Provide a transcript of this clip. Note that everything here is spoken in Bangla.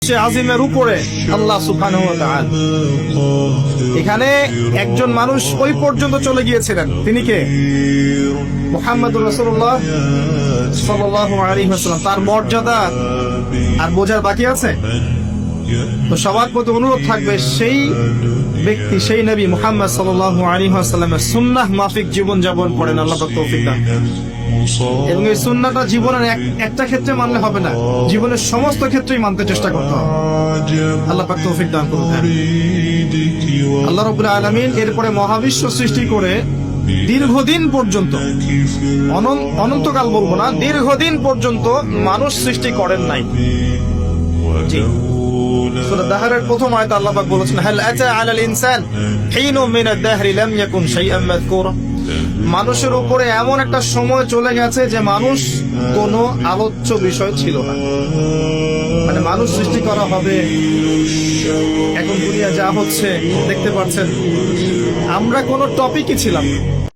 আরশে আজিমের উপরে আল্লাহ সুবহানাহু ওয়া তাআলা। এখানে একজন মানুষ ওই পর্যন্ত চলে গিয়েছিলেন, তিনি কে? মুহাম্মদুর রাসূলুল্লাহ সাল্লাল্লাহু আলাইহি ওয়াসাল্লাম। তার মর্যাদা আর বোঝার বাকি আছে? তো সবার প্রতি অনুরোধ থাকবে, সেই ব্যক্তি, সেই নবী মুহাম্মদ সাল্লাল্লাহু আলাইহি ওয়াসাল্লামের সুন্নাহ মাফিক জীবন যাপন করেন, আল্লাহ পাক তৌফিক দান। এবং এই সুন্নাহটা জীবনের একটা ক্ষেত্রে মানলে হবে না, জীবনের সমস্ত ক্ষেত্রেই মানতে চেষ্টা করতে হবে। আল্লাহ পাক তৌফিক দান করুন। আল্লাহ রাব্বুল আলামিন এরপরে মহাবিশ্ব সৃষ্টি করে দীর্ঘদিন পর্যন্ত, অনন্তকাল বলবো না, দীর্ঘদিন পর্যন্ত মানুষ সৃষ্টি করেন নাই। জি, সূরা দাহরের প্রথম আয়াতে আল্লাহ পাক বলেছেন, হাল আতা আলাল ইনসান হিনুম মিনাদ দাহরি লাম ইয়াকুন শাইআন মাযকুরা। মানুষের উপরে এমন একটা সময় চলে গেছে যে মানুষ কোনো আলোচ্য বিষয় ছিল না। মানে মানুষ সৃষ্টি করা হবে, এখন দুনিয়া যা হচ্ছে দেখতে পাচ্ছেন, আমরা কোনো টপিকই ছিলাম না।